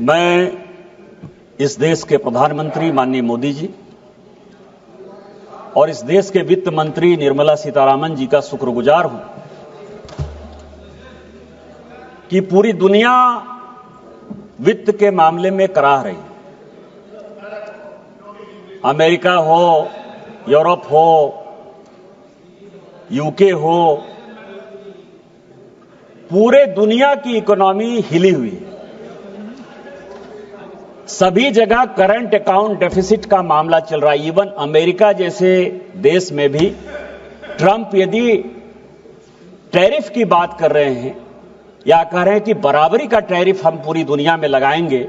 मैं इस देश के प्रधानमंत्री माननीय मोदी जी और इस देश के वित्त मंत्री निर्मला सीतारामन जी का शुक्रगुजार हूं कि पूरी दुनिया वित्त के मामले में कराह रही। अमेरिका हो, यूरोप हो, यूके हो, पूरे दुनिया की इकोनॉमी हिली हुई है। सभी जगह करंट अकाउंट डेफिसिट का मामला चल रहा है। इवन अमेरिका जैसे देश में भी ट्रंप यदि टैरिफ की बात कर रहे हैं या कह रहे हैं कि बराबरी का टैरिफ हम पूरी दुनिया में लगाएंगे,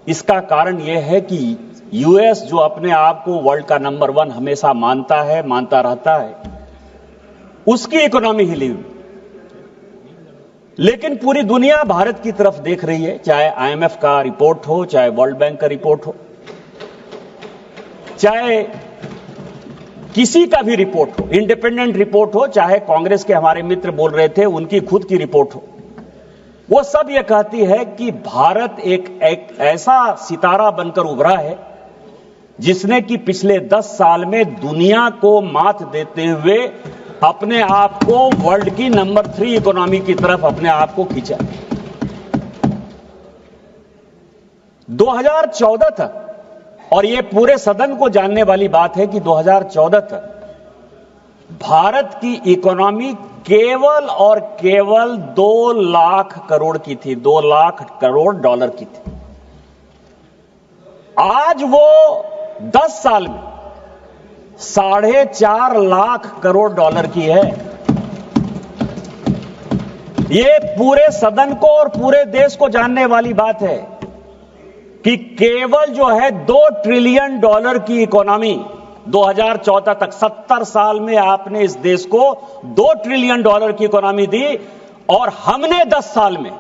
इसका कारण यह है कि यूएस जो अपने आप को वर्ल्ड का नंबर 1 हमेशा मानता है, मानता रहता है, उसकी इकोनॉमी हिली हुई। लेकिन पूरी दुनिया भारत की तरफ देख रही है, चाहे आईएमएफ का रिपोर्ट हो, चाहे वर्ल्ड बैंक का रिपोर्ट हो, चाहे किसी का भी रिपोर्ट हो, इंडिपेंडेंट रिपोर्ट हो, चाहे कांग्रेस के हमारे मित्र बोल रहे थे उनकी खुद की रिपोर्ट हो, वो सब ये कहती है कि भारत एक ऐसा सितारा बनकर उभरा है जिसने कि पिछले 10 साल में दुनिया को मात देते हुए अपने आप को वर्ल्ड की नंबर 3 इकोनॉमी की तरफ अपने आप को खींचा। 2014 तक, और ये पूरे सदन को जानने वाली बात है कि 2014 तक भारत की इकोनॉमी केवल और केवल 2 लाख करोड़ की थी, 2 लाख करोड़ डॉलर की थी। आज वो 10 साल में 4.5 लाख करोड़ डॉलर की है। ये पूरे सदन को और पूरे देश को जानने वाली बात है कि केवल जो है 2 ट्रिलियन डॉलर की इकोनॉमी 2014 तक, 70 साल में आपने इस देश को 2 ट्रिलियन डॉलर की इकोनॉमी दी और हमने 10 साल में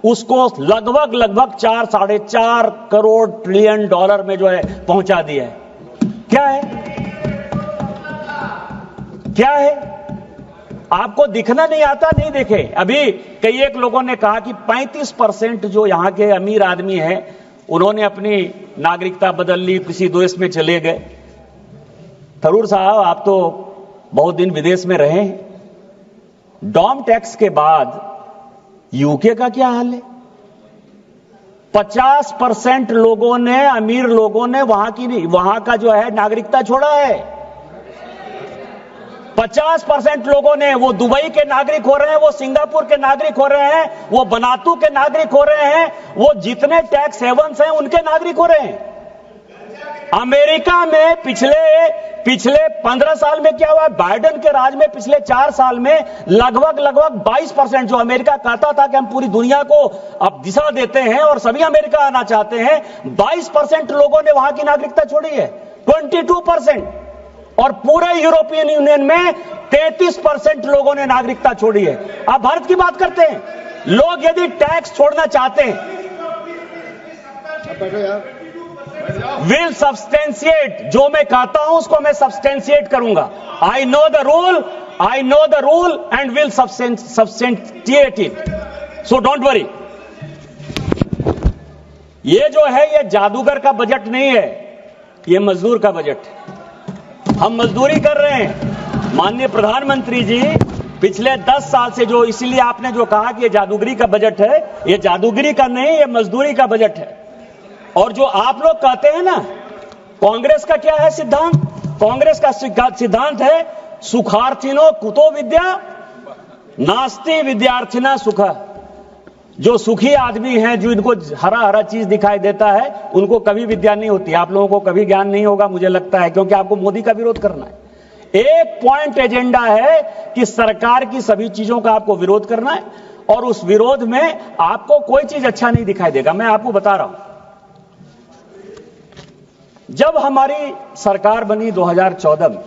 उसको लगभग 4 साढ़े 4 करोड़ ट्रिलियन डॉलर में जो है पहुंचा दिया है। क्या है, क्या है? आपको दिखना नहीं आता? नहीं देखे। अभी कई एक लोगों ने कहा कि 35% जो यहां के अमीर आदमी हैं उन्होंने अपनी नागरिकता बदल ली, किसी देश में चले गए। थरूर साहब, आप तो बहुत दिन विदेश में रहे हैं। डॉम टैक्स के बाद यूके का क्या हाल है? 50% लोगों ने, अमीर लोगों ने वहां का जो है नागरिकता छोड़ा है। 50% लोगों ने, वो दुबई के नागरिक हो रहे हैं, वो सिंगापुर के नागरिक हो रहे हैं, वो बनातू के नागरिक हो रहे हैं, वो जितने टैक्स हेवंस हैं उनके नागरिक हो रहे हैं। अमेरिका में पिछले 15 साल में क्या हुआ? बाइडेन के राज में पिछले 4 साल में लगभग 22%, जो अमेरिका कहता था कि हम पूरी दुनिया को अब दिशा देते हैं और सभी अमेरिका आना चाहते हैं, 22% लोगों ने वहां की नागरिकता छोड़ी है। 22%। और पूरे यूरोपियन यूनियन में 33% लोगों ने नागरिकता छोड़ी है। आप भारत की बात करते हैं। लोग यदि टैक्स छोड़ना चाहते हैं, विल सब्सटेंशिएट, जो मैं कहता हूं उसको मैं सब्सटेंशिएट करूंगा। I know the rule and will substantiate it, so don't worry. ये जो है ये जादूगर का बजट नहीं है, ये मजदूर का बजट है। हम मजदूरी कर रहे हैं। माननीय प्रधानमंत्री जी, पिछले 10 साल से जो, इसीलिए आपने जो कहा कि ये जादूगरी का बजट है, ये जादूगरी का नहीं, ये मजदूरी का बजट है। और जो आप लोग कहते हैं ना, कांग्रेस का क्या है सिद्धांत? कांग्रेस का सिद्धांत है सुखार्थिनो कुतो विद्या नास्ति विद्यार्थिना सुखा। जो सुखी आदमी हैं, जो इनको हरा हरा चीज दिखाई देता है, उनको कभी विद्या नहीं होती। आप लोगों को कभी ज्ञान नहीं होगा मुझे लगता है, क्योंकि आपको मोदी का विरोध करना है। एक पॉइंट एजेंडा है कि सरकार की सभी चीजों का आपको विरोध करना है, और उस विरोध में आपको कोई चीज अच्छा नहीं दिखाई देगा। मैं आपको बता रहा हूं, जब हमारी सरकार बनी 2014 में,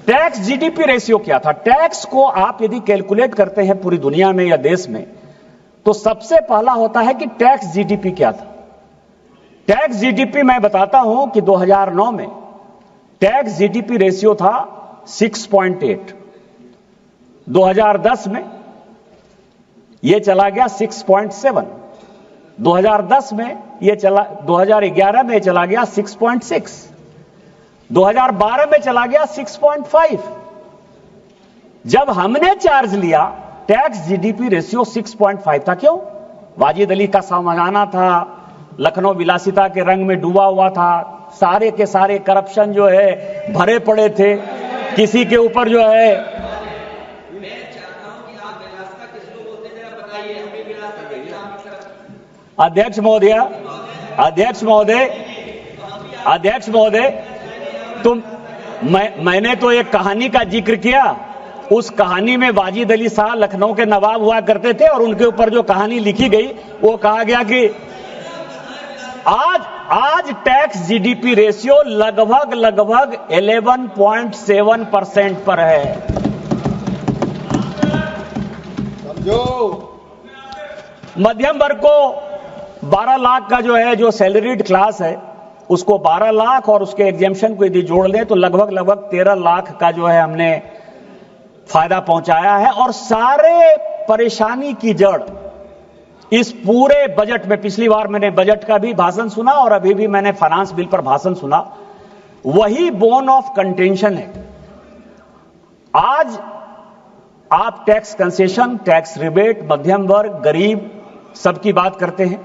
टैक्स जीडीपी रेशियो क्या था? टैक्स को आप यदि कैलकुलेट करते हैं पूरी दुनिया में या देश में, तो सबसे पहला होता है कि टैक्स जीडीपी क्या था। टैक्स जीडीपी मैं बताता हूं कि 2009 में टैक्स जीडीपी रेशियो था 6.8, 2010 में यह चला गया 6.7, 2010 में ये चला, 2011 में चला गया 6.6, 2012 में चला गया 6.5। जब हमने चार्ज लिया टैक्स जीडीपी रेशियो 6.5 था। क्यों? वाजिद अली का सामगाना था, लखनऊ विलासिता के रंग में डूबा हुआ था, सारे के सारे करप्शन जो है भरे पड़े थे, किसी के ऊपर जो है। अध्यक्ष महोदय, मैंने तो एक कहानी का जिक्र किया। उस कहानी में वाजिद अली शाह लखनऊ के नवाब हुआ करते थे और उनके ऊपर जो कहानी लिखी गई वो कहा गया कि आज टैक्स जीडीपी रेशियो लगभग 11.7% पर है। समझो, मध्यम वर्ग को 12 लाख का जो है, जो सैलरीड क्लास है, उसको 12 लाख और उसके एग्जेम्पशन को यदि जोड़ लें तो लगभग 13 लाख का जो है हमने फायदा पहुंचाया है। और सारे परेशानी की जड़ इस पूरे बजट में, पिछली बार मैंने बजट का भी भाषण सुना और अभी भी मैंने फाइनेंस बिल पर भाषण सुना, वही बोन ऑफ कंटेंशन है। आज आप टैक्स कंसेशन, टैक्स रिबेट, मध्यम वर्ग, गरीब सबकी बात करते हैं।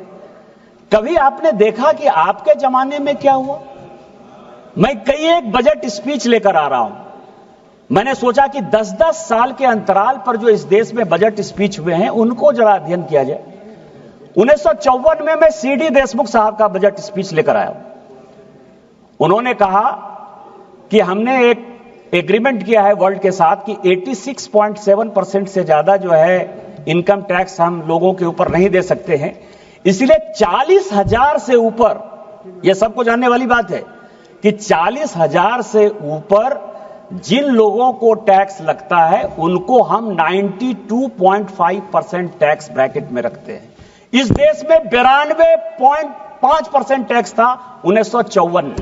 कभी आपने देखा कि आपके जमाने में क्या हुआ? मैं कई एक बजट स्पीच लेकर आ रहा हूं। मैंने सोचा कि 10-10 साल के अंतराल पर जो इस देश में बजट स्पीच हुए हैं उनको जरा अध्ययन किया जाए। 1954 में मैं सीडी देशमुख साहब का बजट स्पीच लेकर आया। उन्होंने कहा कि हमने एक एग्रीमेंट किया है वर्ल्ड के साथ कि 86.7% से ज्यादा जो है इनकम टैक्स हम लोगों के ऊपर नहीं दे सकते हैं, इसलिए 40,000 से ऊपर, यह सबको जानने वाली बात है कि 40,000 से ऊपर जिन लोगों को टैक्स लगता है उनको हम 92.5% टैक्स ब्रैकेट में रखते हैं। इस देश में 92.5% टैक्स था 1954 में,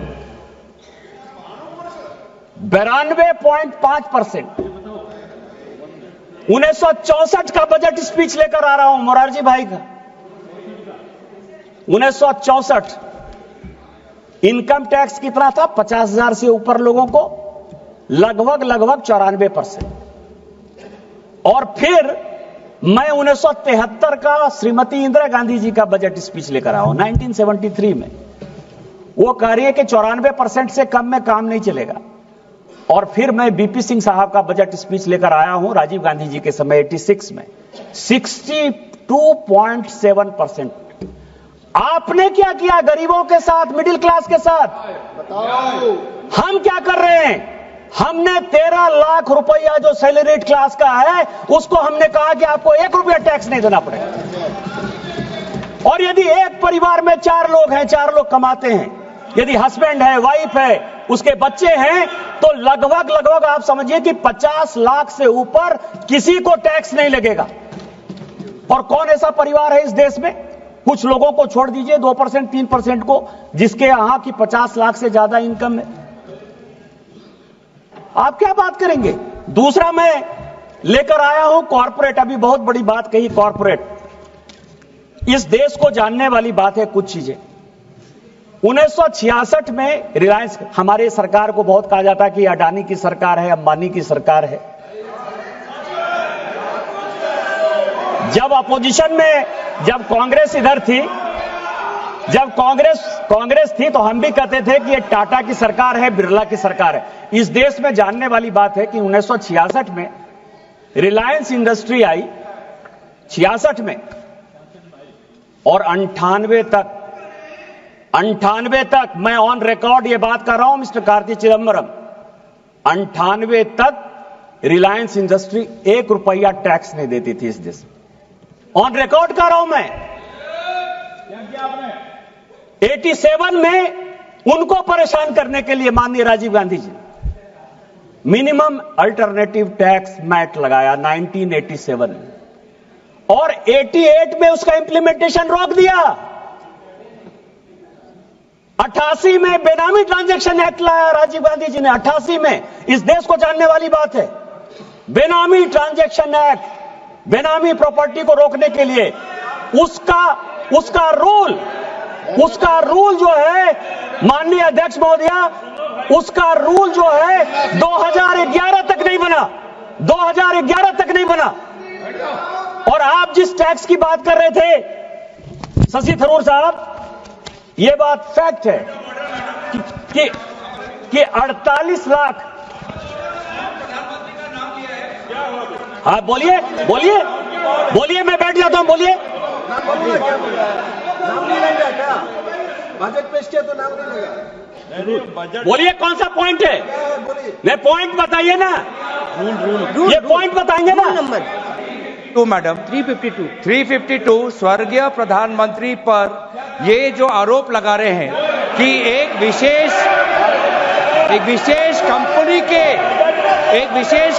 92.5%। 1964 का बजट स्पीच लेकर आ रहा हूं मोरारजी भाई का। 1964 इनकम टैक्स कितना था? 50,000 से ऊपर लोगों को लगभग 94%। और फिर मैं 1973 का श्रीमती इंदिरा गांधी जी का बजट स्पीच लेकर आया हूं 1973 में। वो कह रही है कि 94% से कम में काम नहीं चलेगा। और फिर मैं बीपी सिंह साहब का बजट स्पीच लेकर आया हूं राजीव गांधी जी के समय 86 में, 62.7%। आपने क्या किया गरीबों के साथ, मिडिल क्लास के साथ? बताओ। हम क्या कर रहे हैं? हमने 13 लाख रुपया जो सैलरीड क्लास का है उसको हमने कहा कि आपको 1 रुपया टैक्स नहीं देना पड़ेगा। और यदि एक परिवार में 4 लोग हैं, 4 लोग कमाते हैं, यदि हस्बैंड है, वाइफ है, उसके बच्चे हैं, तो लगभग आप समझिए कि 50 लाख से ऊपर किसी को टैक्स नहीं लगेगा। और कौन ऐसा परिवार है इस देश में, कुछ लोगों को छोड़ दीजिए 2%, 3% को, जिसके यहां की 50 लाख से ज्यादा इनकम है? आप क्या बात करेंगे? दूसरा मैं लेकर आया हूं कॉर्पोरेट। अभी बहुत बड़ी बात कही कॉर्पोरेट। इस देश को जानने वाली बात है कुछ चीजें। 1966 में रिलायंस, हमारे सरकार को बहुत कहा जाता कि अडानी की सरकार है, अंबानी की सरकार है। जब अपोजिशन में, जब कांग्रेस इधर थी, जब कांग्रेस थी तो हम भी कहते थे कि ये टाटा की सरकार है, बिरला की सरकार है। इस देश में जानने वाली बात है कि 1966 में रिलायंस इंडस्ट्री आई 66 में, और 98 तक मैं ऑन रिकॉर्ड ये बात कर रहा हूं मिस्टर कार्ति चिदंबरम, 98 तक रिलायंस इंडस्ट्री 1 रुपया टैक्स नहीं देती थी इस देश में। ऑन रिकॉर्ड कर रहा हूं मैं। 87 में उनको परेशान करने के लिए माननीय Rajiv Gandhi ji minimum alternative tax mat लगाया 1987 में, और 88 में उसका इंप्लीमेंटेशन रोक दिया। 88 में बेनामी ट्रांजैक्शन एक्ट लाया राजीव गांधी जी ने, 88 में। इस देश को जानने वाली बात है, बेनामी ट्रांजैक्शन एक्ट, बेनामी प्रॉपर्टी को रोकने के लिए उसका उसका रूल जो है माननीय अध्यक्ष महोदया, उसका रूल जो है 2011 तक नहीं बना, 2011 तक नहीं बना। और आप जिस टैक्स की बात कर रहे थे शशि थरूर साहब, यह बात फैक्ट है कि 48 लाख। हाँ बोलिए बोलिए बोलिए, मैं बैठ जाता हूं, बोलिए। बजट पेश किया तो नाम नहीं लगा। बोलिए कौन सा पॉइंट है, नहीं पॉइंट बताइए ना, ये पॉइंट बताएंगे ना। नंबर 2 मैडम 352 स्वर्गीय प्रधानमंत्री पर ये जो आरोप लगा रहे हैं कि एक विशेष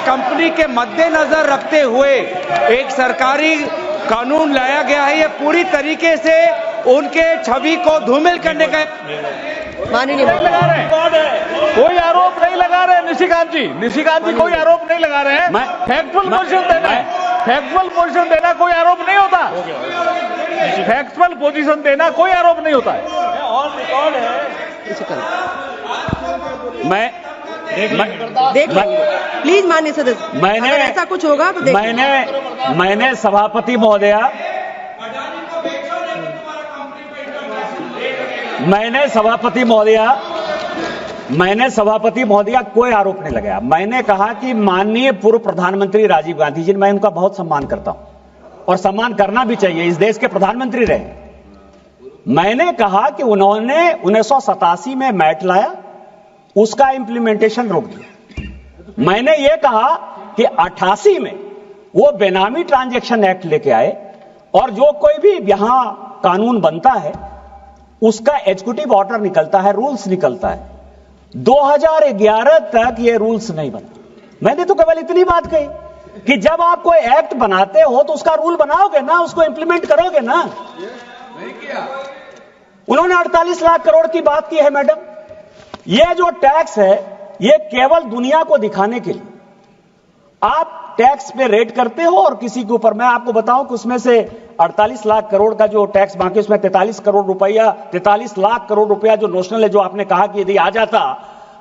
कंपनी के मद्देनजर रखते हुए एक सरकारी कानून लाया गया है, ये पूरी तरीके से उनके छवि को धूमिल करने का माननीय लगा रहे हैं, कोई आरोप नहीं लगा रहे हैं। निशिकांत जी कोई आरोप नहीं लगा रहे हैं। फैक्चुअल पोजीशन देना है, फैक्चुअल पोजीशन देना कोई आरोप नहीं होता। फैक्चुअल पोजीशन देना कोई आरोप नहीं होता है। ऑन रिकॉर्ड है। देख प्लीज माननीय सदस्य, मैंने अगर ऐसा कुछ होगा तो देख। मैंने सभापति महोदया, मैंने सभापति महोदया कोई आरोप नहीं लगाया। मैंने कहा कि माननीय पूर्व प्रधानमंत्री राजीव गांधी जी, मैं उनका बहुत सम्मान करता हूं और सम्मान करना भी चाहिए, इस देश के प्रधानमंत्री रहे। मैंने कहा कि उन्होंने 1987 में मैट लाया, उसका इंप्लीमेंटेशन रोक दिया। मैंने यह कहा कि 88 में वो बेनामी ट्रांजैक्शन एक्ट लेके आए और जो कोई भी यहां कानून बनता है उसका एग्जीक्यूटिव ऑर्डर निकलता है, रूल्स निकलता है। 2011 तक ये रूल्स नहीं बना। मैंने तो केवल इतनी बात कही कि जब आप कोई एक्ट बनाते हो तो उसका रूल बनाओगे ना, उसको इंप्लीमेंट करोगे ना। उन्होंने 48 लाख करोड़ की बात की है मैडम। ये जो टैक्स है ये केवल दुनिया को दिखाने के लिए आप टैक्स पे रेट करते हो और किसी के ऊपर, मैं आपको बताऊं कि उसमें से 48 लाख करोड़ का जो टैक्स बाकी, उसमें 43 करोड़ रुपया, 43 लाख करोड़ रुपया जो नोशनल है, जो आपने कहा कि यदि आ जाता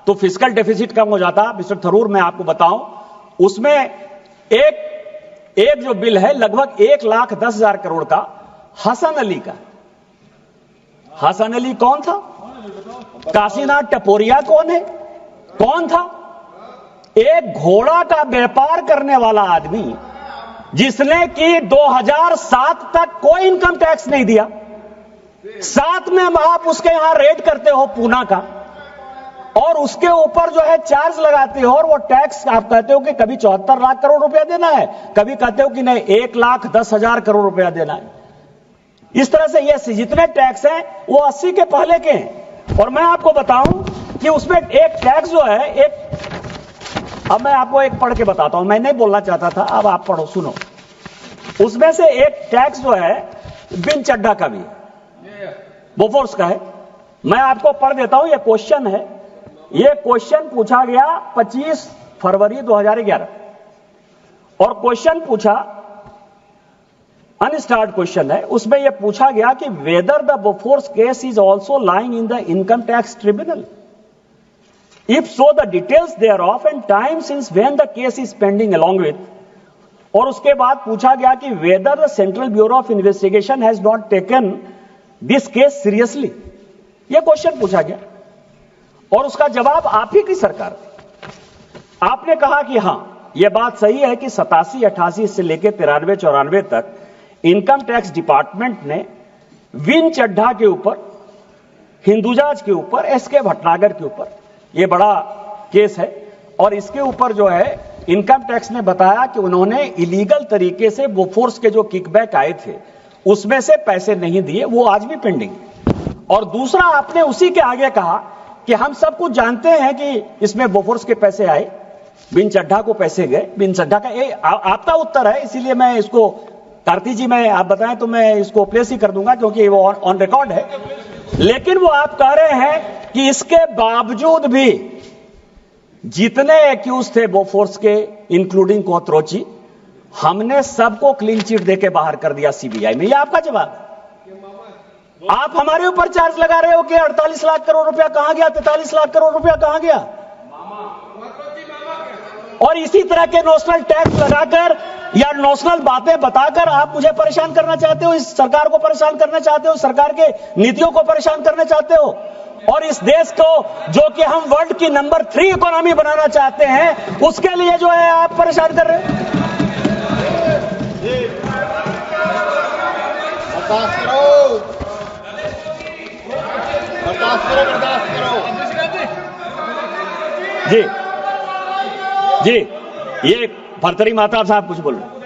तो फिस्कल डेफिसिट कम हो जाता। मिस्टर थरूर, मैं आपको बताऊं, उसमें एक जो बिल है लगभग 1,10,000 करोड़ का हसन अली का। हसन अली कौन था? काशीनाथ टपोरिया कौन था? एक घोड़ा का व्यापार करने वाला आदमी जिसने कि 2007 तक कोई इनकम टैक्स नहीं दिया। साथ में आप उसके यहां रेड करते हो पूना का और उसके ऊपर जो है चार्ज लगाते हो और वो टैक्स आप कहते हो कि कभी 74 लाख करोड़ रुपया देना है, कभी कहते हो कि नहीं 1,10,000 करोड़ रुपया देना है। इस तरह से ये जितने टैक्स हैं वो 80 के पहले के हैं। और मैं आपको बताऊं कि उसमें एक टैक्स जो है, अब मैं आपको एक पढ़ के बताता हूं, मैं नहीं बोलना चाहता था, अब आप पढ़ो सुनो। उसमें से एक टैक्स जो है बिन चड्ढा का भी है, बोफोर्स का है। मैं आपको पढ़ देता हूं, यह क्वेश्चन है। यह क्वेश्चन पूछा गया 25 फरवरी 2011 और क्वेश्चन पूछा, अनस्टार्ड क्वेश्चन है। उसमें यह पूछा गया कि whether the Bofors case is also lying in the income tax tribunal, if so the details thereof and time since when the case is pending along with। और उसके बाद पूछा गया कि whether the Central Bureau of Investigation has not taken this case seriously। यह question पूछा गया और उसका जवाब आप ही की सरकार, आपने कहा कि हां यह बात सही है कि 87, 88 से लेकर 93, 94 तक इनकम टैक्स डिपार्टमेंट ने विन चड्ढा के ऊपर, हिंदुजाज के ऊपर, एसके भटनागर के ऊपर, ये बड़ा केस है और इसके ऊपर जो है इनकम टैक्स ने बताया कि उन्होंने इलीगल तरीके से बोफोर्स के जो किकबैक आए थे उसमें से पैसे नहीं दिए, वो आज भी पेंडिंग। और दूसरा आपने उसी के आगे कहा कि हम सब कुछ जानते हैं कि इसमें बोफोर्स के पैसे आए, बिन चड्ढा को पैसे गए। बिन चड्ढा का ये आपका उत्तर है, इसीलिए मैं इसको, कार्ती जी मैं आप बताएं तो मैं इसको प्लेस ही कर दूंगा क्योंकि वो ऑन रिकॉर्ड है। लेकिन वो आप कह रहे हैं कि इसके बावजूद भी जितने एक्यूज थे बोफोर्स के, इंक्लूडिंग कोत्रोची, हमने सबको क्लीन चिट देके बाहर कर दिया सीबीआई में। ये आपका जवाब है। आप हमारे ऊपर चार्ज लगा रहे हो कि 48 लाख करोड़ रुपया कहां गया, 43 लाख करोड़ रुपया कहां गया। और इसी तरह के नोशनल टैक्स लगाकर या नोशनल बातें बताकर आप मुझे परेशान करना चाहते हो, इस सरकार को परेशान करना चाहते हो, सरकार के नीतियों को परेशान करना चाहते हो। और इस देश को जो कि हम वर्ल्ड की नंबर 3 इकोनॉमी बनाना चाहते हैं, उसके लिए जो है आप परेशान कर रहे हैं। बर्दाश्त करो, बर्दाश्त करो, बर्दाश्त करो। जी जी, ये भर्तरी माता साहब कुछ बोल रहे हैं।